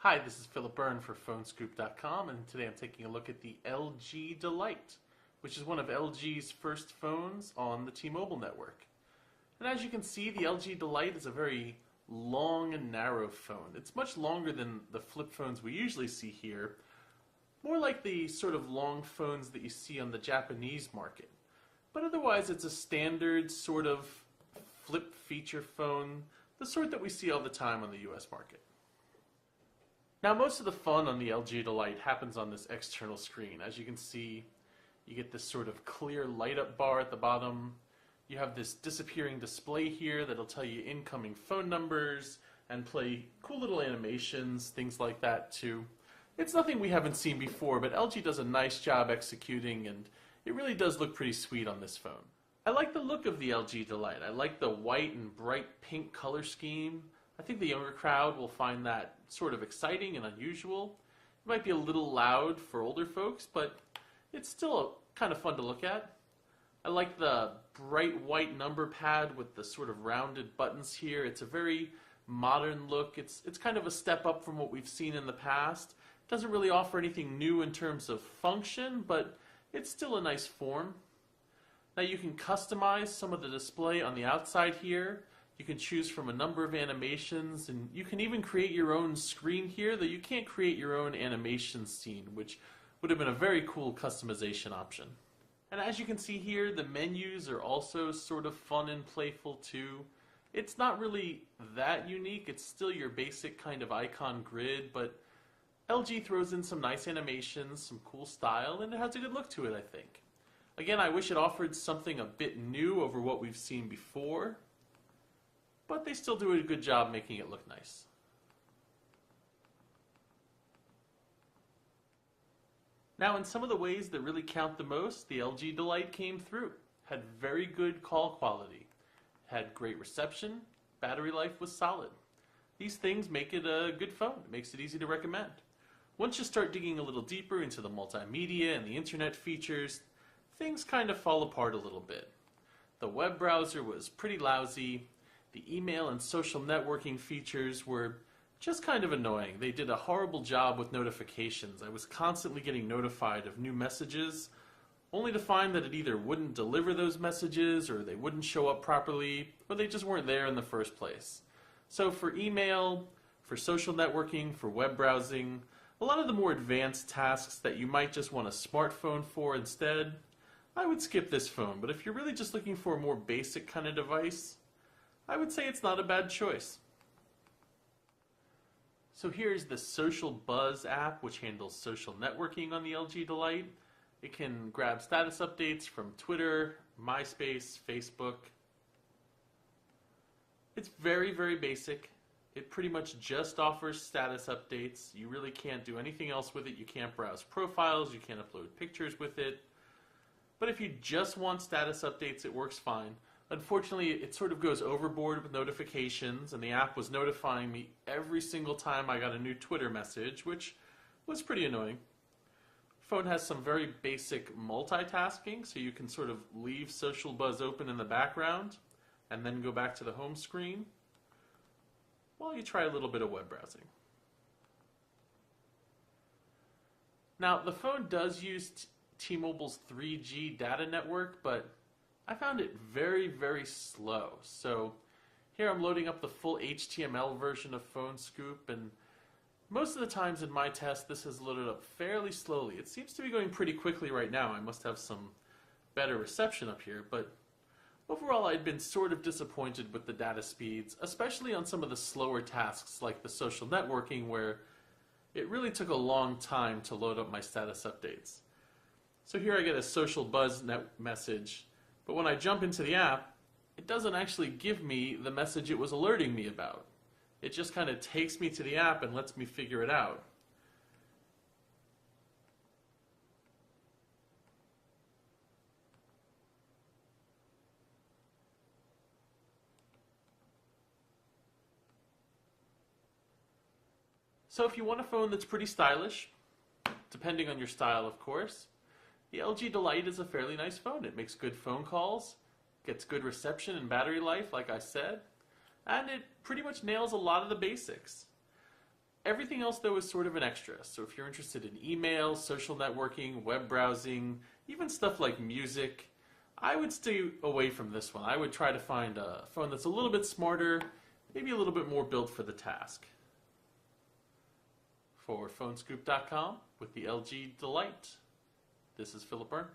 Hi, this is Philip Byrne for PhoneScoop.com, and today I'm taking a look at the LG Delight, which is one of LG's first phones on the T-Mobile network. And as you can see, the LG Delight is a very long and narrow phone. It's much longer than the flip phones we usually see here, more like the sort of long phones that you see on the Japanese market. But otherwise, it's a standard sort of flip feature phone, the sort that we see all the time on the US market. Now, most of the fun on the LG Delight happens on this external screen. As you can see, you get this sort of clear light-up bar at the bottom. You have this disappearing display here that'll tell you incoming phone numbers and play cool little animations, things like that too. It's nothing we haven't seen before, but LG does a nice job executing, and it really does look pretty sweet on this phone. I like the look of the LG Delight. I like the white and bright pink color scheme. I think the younger crowd will find that sort of exciting and unusual. It might be a little loud for older folks, but it's still kind of fun to look at. I like the bright white number pad with the sort of rounded buttons here. It's a very modern look. It's kind of a step up from what we've seen in the past. It doesn't really offer anything new in terms of function, but it's still a nice form. Now you can customize some of the display on the outside here. You can choose from a number of animations, and you can even create your own screen here, though you can't create your own animation scene, which would have been a very cool customization option. And as you can see here, the menus are also sort of fun and playful too. It's not really that unique, it's still your basic kind of icon grid, but LG throws in some nice animations, some cool style, and it has a good look to it, I think. Again, I wish it offered something a bit new over what we've seen before, but they still do a good job making it look nice. Now, in some of the ways that really count the most, the LG Delight came through. Had very good call quality, had great reception, battery life was solid. These things make it a good phone. It makes it easy to recommend. Once you start digging a little deeper into the multimedia and the internet features, things kind of fall apart a little bit. The web browser was pretty lousy. The email and social networking features were just kind of annoying. They did a horrible job with notifications. I was constantly getting notified of new messages, only to find that it either wouldn't deliver those messages, or they wouldn't show up properly, or they just weren't there in the first place. So for email, for social networking, for web browsing, a lot of the more advanced tasks that you might just want a smartphone for instead, I would skip this phone. But if you're really just looking for a more basic kind of device, I would say it's not a bad choice. So here's the Social Buzz app, which handles social networking on the LG Delight. It can grab status updates from Twitter, MySpace, Facebook. It's very, very basic. It pretty much just offers status updates. You really can't do anything else with it. You can't browse profiles, you can't upload pictures with it. But if you just want status updates, it works fine. Unfortunately, it sort of goes overboard with notifications, and the app was notifying me every single time I got a new Twitter message, which was pretty annoying. Phone has some very basic multitasking, so you can sort of leave Social Buzz open in the background and then go back to the home screen while you try a little bit of web browsing. Now, the phone does use T-Mobile's 3G data network, but I found it very, very slow. So here I'm loading up the full HTML version of PhoneScoop, and most of the times in my test this has loaded up fairly slowly. It seems to be going pretty quickly right now. I must have some better reception up here, but overall I'd been sort of disappointed with the data speeds, especially on some of the slower tasks like the social networking, where it really took a long time to load up my status updates. So here I get a Social Buzz message, but when I jump into the app, it doesn't actually give me the message it was alerting me about. It just kind of takes me to the app and lets me figure it out. So if you want a phone that's pretty stylish, depending on your style of course, the LG Delight is a fairly nice phone. It makes good phone calls, gets good reception and battery life, like I said, and it pretty much nails a lot of the basics. Everything else, though, is sort of an extra. So if you're interested in email, social networking, web browsing, even stuff like music, I would stay away from this one. I would try to find a phone that's a little bit smarter, maybe a little bit more built for the task. For PhoneScoop.com with the LG Delight, this is Philip Byrne.